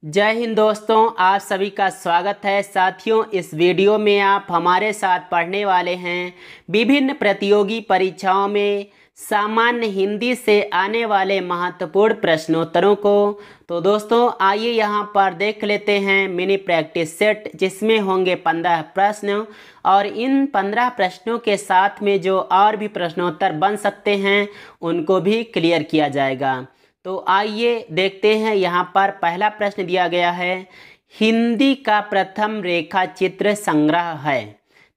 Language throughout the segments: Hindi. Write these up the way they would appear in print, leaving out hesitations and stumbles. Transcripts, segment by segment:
जय हिंद दोस्तों, आप सभी का स्वागत है। साथियों, इस वीडियो में आप हमारे साथ पढ़ने वाले हैं विभिन्न प्रतियोगी परीक्षाओं में सामान्य हिंदी से आने वाले महत्वपूर्ण प्रश्नोत्तरों को। तो दोस्तों आइए यहाँ पर देख लेते हैं मिनी प्रैक्टिस सेट, जिसमें होंगे 15 प्रश्न और इन 15 प्रश्नों के साथ में जो और भी प्रश्नोत्तर बन सकते हैं उनको भी क्लियर किया जाएगा। तो आइए देखते हैं। यहाँ पर पहला प्रश्न दिया गया है, हिंदी का प्रथम रेखा चित्र संग्रह है।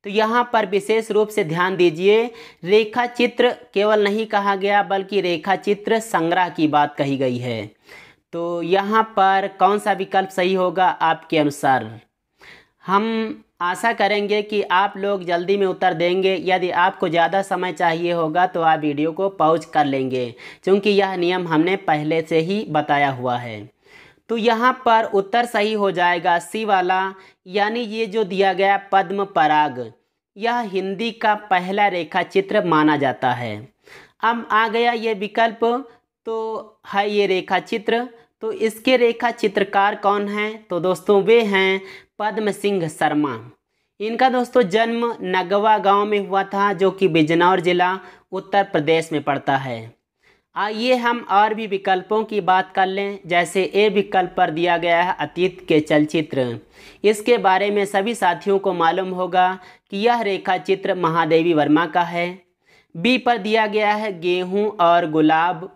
तो यहाँ पर विशेष रूप से ध्यान दीजिए, रेखा चित्र केवल नहीं कहा गया बल्कि रेखा चित्र संग्रह की बात कही गई है। तो यहाँ पर कौन सा विकल्प सही होगा आपके अनुसार? हम आशा करेंगे कि आप लोग जल्दी में उत्तर देंगे। यदि आपको ज़्यादा समय चाहिए होगा तो आप वीडियो को पॉज कर लेंगे, क्योंकि यह नियम हमने पहले से ही बताया हुआ है। तो यहाँ पर उत्तर सही हो जाएगा सी वाला, यानी ये जो दिया गया पद्म पराग, यह हिंदी का पहला रेखा चित्र माना जाता है। अब आ गया ये विकल्प, तो है ये रेखा चित्र। तो इसके रेखा चित्रकार कौन हैं? तो दोस्तों वे हैं पद्म सिंह शर्मा। इनका दोस्तों जन्म नगवा गांव में हुआ था, जो कि बिजनौर जिला उत्तर प्रदेश में पड़ता है। आइए हम और भी विकल्पों की बात कर लें। जैसे ए विकल्प पर दिया गया है अतीत के चलचित्र। इसके बारे में सभी साथियों को मालूम होगा कि यह रेखा चित्र महादेवी वर्मा का है। बी पर दिया गया है गेहूं और गुलाब,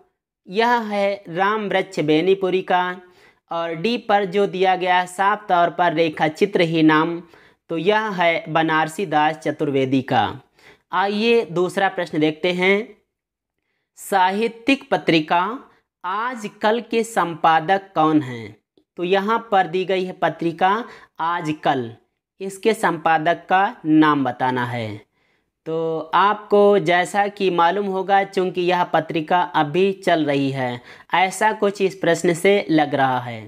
यह है राम वृक्ष बेनीपुरी का। और डी पर जो दिया गया है साफ तौर पर रेखा चित्र ही नाम, तो यह है बनारसी दास चतुर्वेदी का। आइए दूसरा प्रश्न देखते हैं। साहित्यिक पत्रिका आजकल के संपादक कौन हैं? तो यहाँ पर दी गई है पत्रिका आजकल, इसके संपादक का नाम बताना है। तो आपको जैसा कि मालूम होगा, चूँकि यह पत्रिका अभी चल रही है, ऐसा कुछ इस प्रश्न से लग रहा है।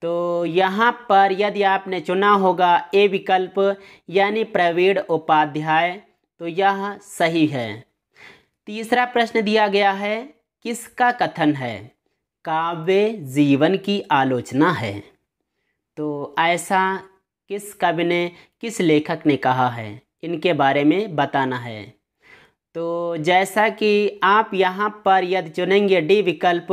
तो यहाँ पर यदि आपने चुना होगा ए विकल्प, यानी प्रवीण उपाध्याय, तो यह सही है। तीसरा प्रश्न दिया गया है, किसका कथन है काव्य जीवन की आलोचना है? तो ऐसा किस कवि ने, किस लेखक ने कहा है, इनके बारे में बताना है। तो जैसा कि आप यहाँ पर यदि चुनेंगे डी विकल्प,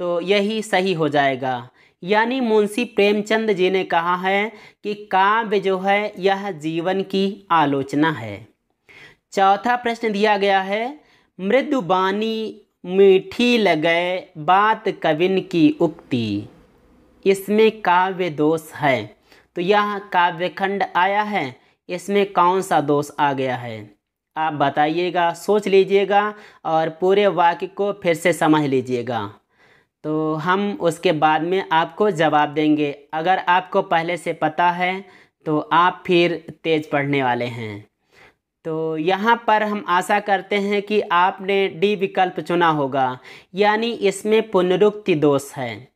तो यही सही हो जाएगा। यानी मुंशी प्रेमचंद जी ने कहा है कि काव्य जो है यह जीवन की आलोचना है। चौथा प्रश्न दिया गया है, मृदुबानी मीठी लगे बात कविन की उक्ति, इसमें काव्य दोष है। तो यह काव्यखंड आया है, इसमें कौन सा दोष आ गया है? आप बताइएगा, सोच लीजिएगा और पूरे वाक्य को फिर से समझ लीजिएगा, तो हम उसके बाद में आपको जवाब देंगे। अगर आपको पहले से पता है तो आप फिर तेज पढ़ने वाले हैं। तो यहाँ पर हम आशा करते हैं कि आपने डी विकल्प चुना होगा, यानी इसमें पुनरुक्ति दोष है।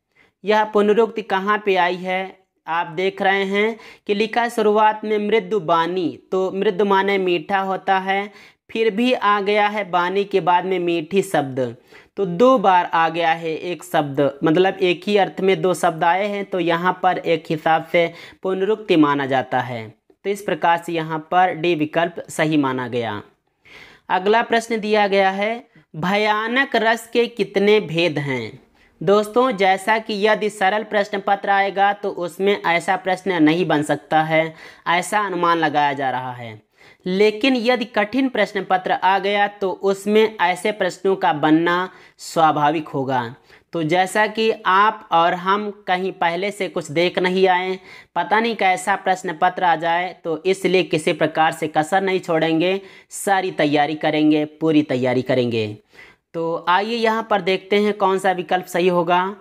यह पुनरुक्ति कहाँ पे आई है? आप देख रहे हैं कि लिखा है शुरुआत में मृदु बानी, तो मृदु माने मीठा होता है, फिर भी आ गया है बानी के बाद में मीठी शब्द, तो दो बार आ गया है एक शब्द, मतलब एक ही अर्थ में दो शब्द आए हैं। तो यहाँ पर एक हिसाब से पुनरुक्ति माना जाता है। तो इस प्रकार से यहाँ पर डी विकल्प सही माना गया। अगला प्रश्न दिया गया है, भयानक रस के कितने भेद हैं? दोस्तों जैसा कि यदि सरल प्रश्न पत्र आएगा तो उसमें ऐसा प्रश्न नहीं बन सकता है, ऐसा अनुमान लगाया जा रहा है। लेकिन यदि कठिन प्रश्न पत्र आ गया तो उसमें ऐसे प्रश्नों का बनना स्वाभाविक होगा। तो जैसा कि आप और हम कहीं पहले से कुछ देख नहीं आए, पता नहीं कैसा प्रश्न पत्र आ जाए, तो इसलिए किसी प्रकार से कसर नहीं छोड़ेंगे, सारी तैयारी करेंगे, पूरी तैयारी करेंगे। तो आइए यहाँ पर देखते हैं कौन सा विकल्प सही होगा।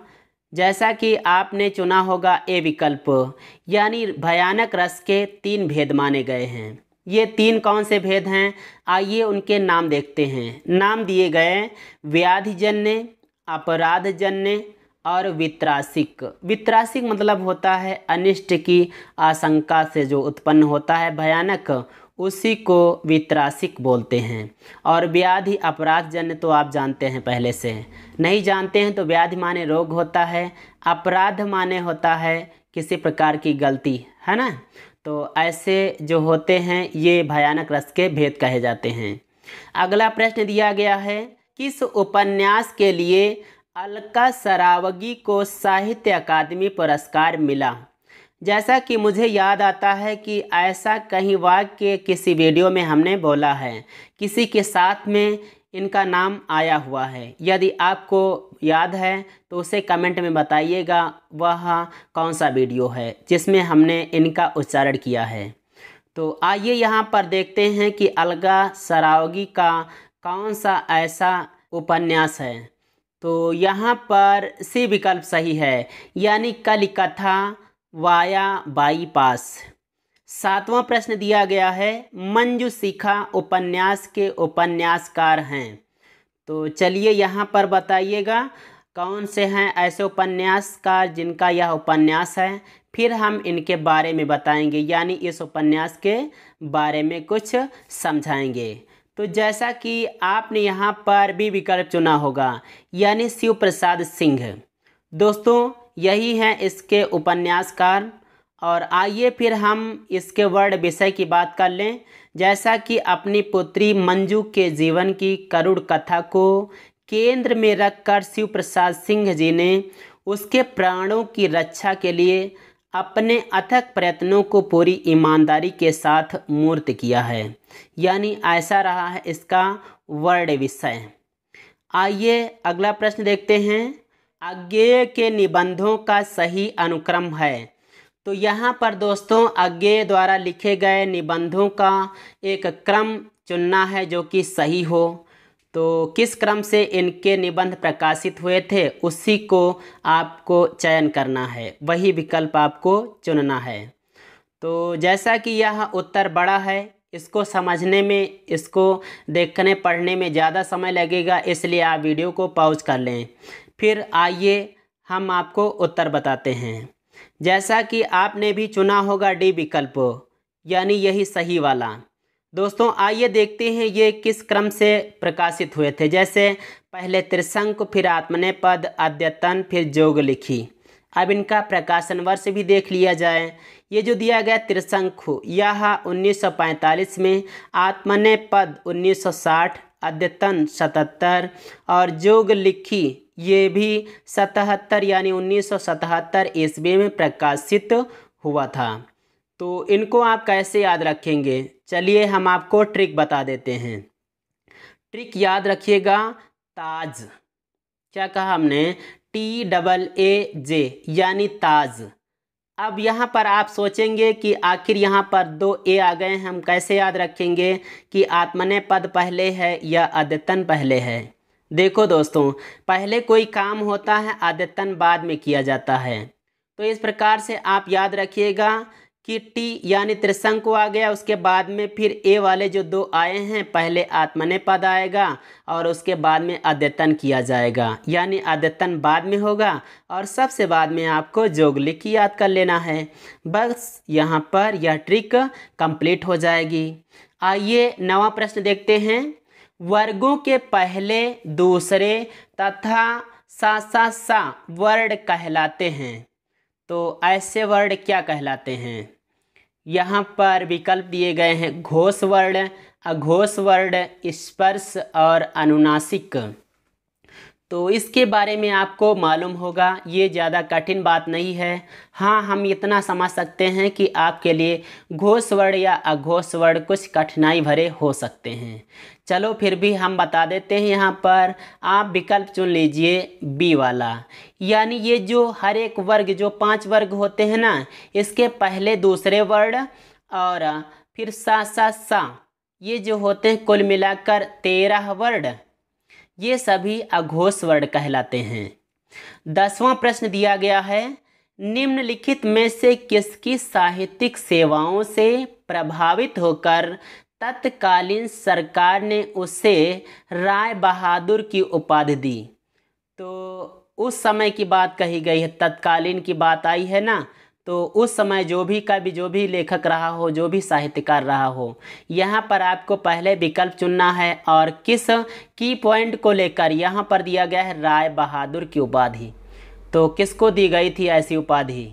जैसा कि आपने चुना होगा ए विकल्प, यानी भयानक रस के 3 भेद माने गए हैं। ये 3 कौन से भेद हैं? आइए उनके नाम देखते हैं। नाम दिए गए व्याधिजन्य, अपराधजन्य और वित्रासिक। वित्रासिक मतलब होता है अनिष्ट की आशंका से जो उत्पन्न होता है भयानक, उसी को वित्रासिक बोलते हैं। और व्याधि अपराधजन्य तो आप जानते हैं, पहले से नहीं जानते हैं तो व्याधि माने रोग होता है, अपराध माने होता है किसी प्रकार की गलती, है ना। तो ऐसे जो होते हैं ये भयानक रस के भेद कहे जाते हैं। अगला प्रश्न दिया गया है, किस उपन्यास के लिए अलका सरावगी को साहित्य अकादमी पुरस्कार मिला। जैसा कि मुझे याद आता है कि ऐसा कहीं वाक्य किसी वीडियो में हमने बोला है, किसी के साथ में इनका नाम आया हुआ है। यदि आपको याद है तो उसे कमेंट में बताइएगा वह कौन सा वीडियो है जिसमें हमने इनका उच्चारण किया है। तो आइए यहाँ पर देखते हैं कि अलका सरावगी का कौन सा ऐसा उपन्यास है। तो यहाँ पर सी विकल्प सही है, यानी कलिकथा वाया बाईपास। 7वां प्रश्न दिया गया है, मंजूशिखा उपन्यास के उपन्यासकार हैं। तो चलिए यहाँ पर बताइएगा कौन से हैं ऐसे उपन्यासकार जिनका यह उपन्यास है, फिर हम इनके बारे में बताएंगे, यानी इस उपन्यास के बारे में कुछ समझाएंगे। तो जैसा कि आपने यहाँ पर भी विकल्प चुना होगा, यानी शिव प्रसाद सिंह। दोस्तों यही हैं इसके उपन्यासकार। और आइए फिर हम इसके वर्ण विषय की बात कर लें। जैसा कि अपनी पुत्री मंजू के जीवन की करुण कथा को केंद्र में रखकर शिव प्रसाद सिंह जी ने उसके प्राणों की रक्षा के लिए अपने अथक प्रयत्नों को पूरी ईमानदारी के साथ मूर्त किया है, यानी ऐसा रहा है इसका वर्ण विषय। आइए अगला प्रश्न देखते हैं, अज्ञेय के निबंधों का सही अनुक्रम है। तो यहाँ पर दोस्तों अज्ञेय द्वारा लिखे गए निबंधों का एक क्रम चुनना है जो कि सही हो। तो किस क्रम से इनके निबंध प्रकाशित हुए थे उसी को आपको चयन करना है, वही विकल्प आपको चुनना है। तो जैसा कि यह उत्तर बड़ा है, इसको समझने में, इसको देखने पढ़ने में ज़्यादा समय लगेगा, इसलिए आप वीडियो को पॉज कर लें। फिर आइए हम आपको उत्तर बताते हैं। जैसा कि आपने भी चुना होगा डी विकल्प, यानी यही सही वाला। दोस्तों आइए देखते हैं ये किस क्रम से प्रकाशित हुए थे। जैसे पहले त्रिशंकु, फिर आत्मनेपद, अद्यतन, फिर जोग लिखी। अब इनका प्रकाशन वर्ष भी देख लिया जाए। ये जो दिया गया त्रिशंकु यह 1945 में, आत्मनेपद 1960, अद्यतन 77 और जोग लिखी ये भी 77 यानी 1977 ईस्वी में प्रकाशित हुआ था। तो इनको आप कैसे याद रखेंगे, चलिए हम आपको ट्रिक बता देते हैं। ट्रिक याद रखिएगा, ताज। क्या कहा हमने, TAAJ यानी ताज। अब यहाँ पर आप सोचेंगे कि आखिर यहाँ पर 2 ए आ गए हैं, हम कैसे याद रखेंगे कि आत्मनेपद पहले है या अद्यतन पहले है। देखो दोस्तों, पहले कोई काम होता है, अद्यतन बाद में किया जाता है। तो इस प्रकार से आप याद रखिएगा कि टी यानी त्रिशंकु आ गया, उसके बाद में फिर ए वाले जो 2 आए हैं, पहले आत्मनेपद आएगा और उसके बाद में अद्यतन किया जाएगा, यानी अद्यतन बाद में होगा और सबसे बाद में आपको जोग लिखी याद कर लेना है। बस यहाँ पर यह ट्रिक कंप्लीट हो जाएगी। आइए 9वां प्रश्न देखते हैं, वर्गों के पहले, दूसरे तथा सा वर्ण कहलाते हैं। तो ऐसे वर्ण क्या कहलाते हैं, यहाँ पर विकल्प दिए गए हैं, घोष वर्ण, अघोष वर्ण, स्पर्श और अनुनासिक। तो इसके बारे में आपको मालूम होगा, ये ज़्यादा कठिन बात नहीं है। हाँ, हम इतना समझ सकते हैं कि आपके लिए घोष वर्ण या अघोष वर्ण कुछ कठिनाई भरे हो सकते हैं। चलो फिर भी हम बता देते हैं। यहाँ पर आप विकल्प चुन लीजिए बी वाला, यानी ये जो हर एक वर्ग, जो 5 वर्ग होते हैं ना, इसके पहले दूसरे वर्ण और फिर सा ये जो होते हैं, कुल मिलाकर 13 वर्ण, ये सभी अघोष वर्ण कहलाते हैं। 10वां प्रश्न दिया गया है, निम्नलिखित में से किसकी साहित्यिक सेवाओं से प्रभावित होकर तत्कालीन सरकार ने उसे राय बहादुर की उपाधि दी। तो उस समय की बात कही गई है, तत्कालीन की बात आई है ना, तो उस समय जो भी कवि, जो भी लेखक रहा हो, जो भी साहित्यकार रहा हो, यहाँ पर आपको पहले विकल्प चुनना है और किस की पॉइंट को लेकर यहाँ पर दिया गया है राय बहादुर की उपाधि। तो किसको दी गई थी ऐसी उपाधि?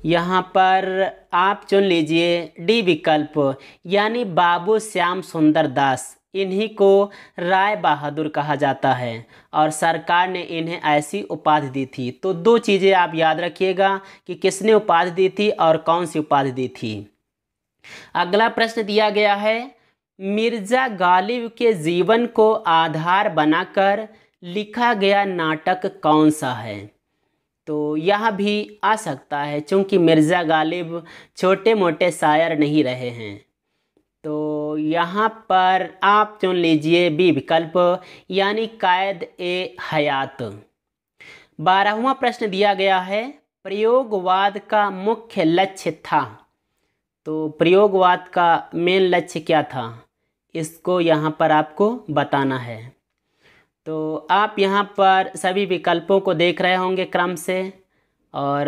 यहाँ पर आप चुन लीजिए डी विकल्प, यानी बाबू श्याम सुंदर दास। इन्हीं को राय बहादुर कहा जाता है और सरकार ने इन्हें ऐसी उपाधि दी थी। तो दो चीज़ें आप याद रखिएगा कि किसने उपाधि दी थी और कौन सी उपाधि दी थी। अगला प्रश्न दिया गया है, मिर्जा गालिब के जीवन को आधार बनाकर लिखा गया नाटक कौन सा है? तो यह भी आ सकता है, चूँकि मिर्ज़ा गालिब छोटे मोटे शायर नहीं रहे हैं। तो यहाँ पर आप चुन लीजिए बी विकल्प, यानी कैद ए हयात। 12वां प्रश्न दिया गया है, प्रयोगवाद का मुख्य लक्ष्य था। तो प्रयोगवाद का मेन लक्ष्य क्या था, इसको यहाँ पर आपको बताना है। तो आप यहाँ पर सभी विकल्पों को देख रहे होंगे क्रम से, और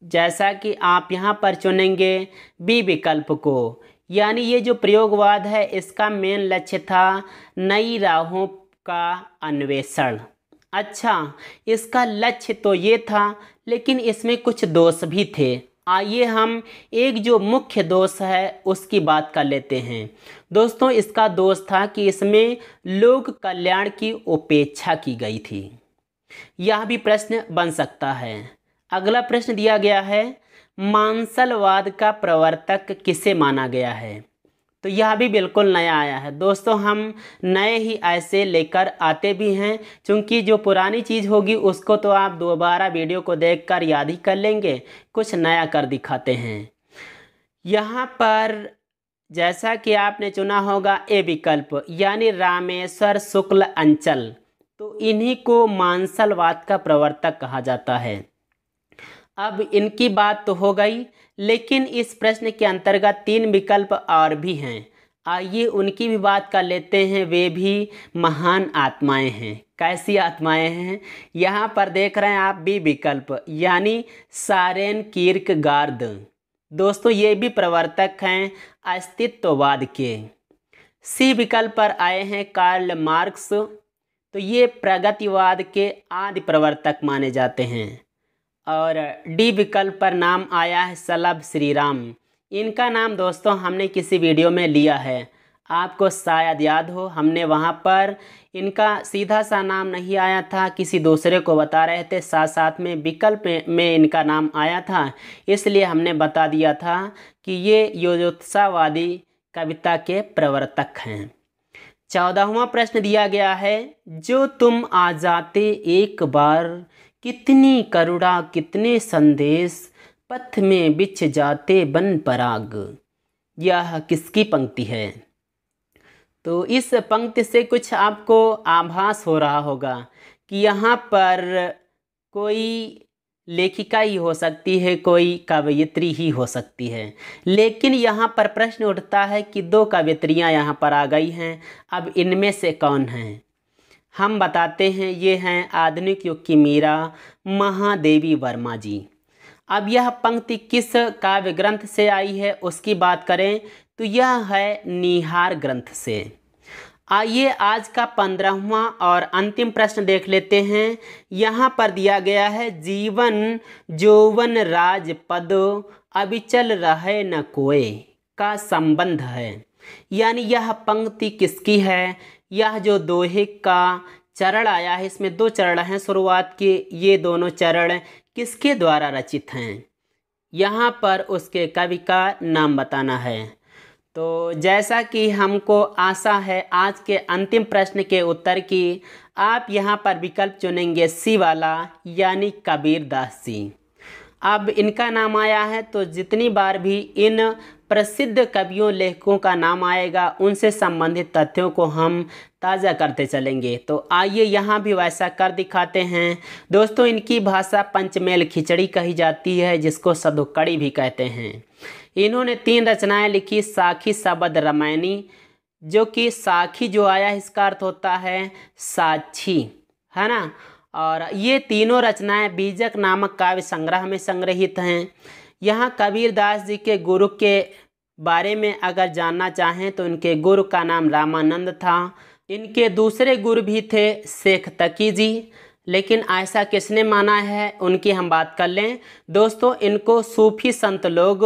जैसा कि आप यहाँ पर चुनेंगे बी विकल्प को, यानी ये जो प्रयोगवाद है इसका मेन लक्ष्य था नई राहों का अन्वेषण। अच्छा, इसका लक्ष्य तो ये था, लेकिन इसमें कुछ दोष भी थे। आइए हम एक जो मुख्य दोष है उसकी बात कर लेते हैं। दोस्तों, इसका दोष था कि इसमें लोक कल्याण की उपेक्षा की गई थी। यह भी प्रश्न बन सकता है। अगला प्रश्न दिया गया है, मांसलवाद का प्रवर्तक किसे माना गया है? तो यह भी बिल्कुल नया आया है। दोस्तों, हम नए ही ऐसे लेकर आते भी हैं, क्योंकि जो पुरानी चीज़ होगी उसको तो आप दोबारा वीडियो को देखकर याद ही कर लेंगे, कुछ नया कर दिखाते हैं। यहाँ पर जैसा कि आपने चुना होगा ए विकल्प, यानी रामेश्वर शुक्ल अंचल, तो इन्हीं को मांसलवाद का प्रवर्तक कहा जाता है। अब इनकी बात तो हो गई, लेकिन इस प्रश्न के अंतर्गत 3 विकल्प और भी हैं। आइए उनकी भी बात कर लेते हैं। वे भी महान आत्माएं हैं। कैसी आत्माएं हैं? यहाँ पर देख रहे हैं आप बी विकल्प, यानी सारेन कीर्कगार्ड। दोस्तों, ये भी प्रवर्तक हैं अस्तित्ववाद के। सी विकल्प पर आए हैं कार्ल मार्क्स, तो ये प्रगतिवाद के आदि प्रवर्तक माने जाते हैं। और डी विकल्प पर नाम आया है सलभ श्रीराम। इनका नाम दोस्तों हमने किसी वीडियो में लिया है, आपको शायद याद हो। हमने वहाँ पर इनका सीधा सा नाम नहीं आया था, किसी दूसरे को बता रहे थे, साथ साथ में विकल्प में इनका नाम आया था, इसलिए हमने बता दिया था कि ये युजोत्सावादी कविता के प्रवर्तक हैं। 14वां प्रश्न दिया गया है, जो तुम आ जाते एक बार, कितनी करुणा कितने संदेश, पथ में बिछ जाते बन पराग। यह किसकी पंक्ति है? तो इस पंक्ति से कुछ आपको आभास हो रहा होगा कि यहाँ पर कोई लेखिका ही हो सकती है, कोई कवयित्री ही हो सकती है। लेकिन यहाँ पर प्रश्न उठता है कि 2 कवयित्रियाँ यहाँ पर आ गई हैं। अब इनमें से कौन हैं? हम बताते हैं, ये हैं आधुनिक युग की मीरा महादेवी वर्मा जी। अब यह पंक्ति किस काव्य ग्रंथ से आई है उसकी बात करें तो यह है निहार ग्रंथ से। आइए आज का 15वां और अंतिम प्रश्न देख लेते हैं। यहाँ पर दिया गया है, जीवन जौवन राज पद, अविचल रहे न कोय का संबंध है। यानी यह पंक्ति किसकी है? यह जो दोहे का चरण आया है, इसमें 2 चरण हैं शुरुआत के, ये दोनों चरण किसके द्वारा रचित हैं? यहाँ पर उसके कवि का नाम बताना है। तो जैसा कि हमको आशा है आज के अंतिम प्रश्न के उत्तर की, आप यहाँ पर विकल्प चुनेंगे सी वाला, यानी कबीर दास जी। अब इनका नाम आया है, तो जितनी बार भी इन प्रसिद्ध कवियों लेखकों का नाम आएगा उनसे संबंधित तथ्यों को हम ताज़ा करते चलेंगे। तो आइए यहाँ भी वैसा कर दिखाते हैं। दोस्तों, इनकी भाषा पंचमेल खिचड़ी कही जाती है, जिसको सधुकड़ी भी कहते हैं। इन्होंने 3 रचनाएं लिखी, साखी शबद रामायणी, जो कि साखी जो आया इसका अर्थ होता है साक्षी, है ना। और ये तीनों रचनाएं बीजक नामक काव्य संग्रह में संग्रहित हैं। यहाँ कबीर दास जी के गुरु के बारे में अगर जानना चाहें तो इनके गुरु का नाम रामानंद था। इनके दूसरे गुरु भी थे शेख तकी जी, लेकिन ऐसा किसने माना है, उनकी हम बात कर लें। दोस्तों, इनको सूफी संत लोग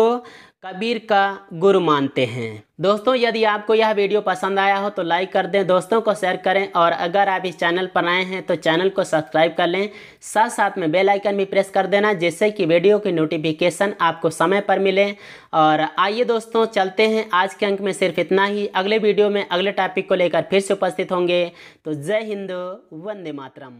कबीर का गुरु मानते हैं। दोस्तों, यदि आपको यह वीडियो पसंद आया हो तो लाइक कर दें, दोस्तों को शेयर करें, और अगर आप इस चैनल पर आए हैं तो चैनल को सब्सक्राइब कर लें। साथ साथ में बेल आइकन भी प्रेस कर देना, जिससे कि वीडियो की नोटिफिकेशन आपको समय पर मिले। और आइए दोस्तों, चलते हैं। आज के अंक में सिर्फ इतना ही। अगले वीडियो में अगले टॉपिक को लेकर फिर से उपस्थित होंगे। तो जय हिंद, वंदे मातरम।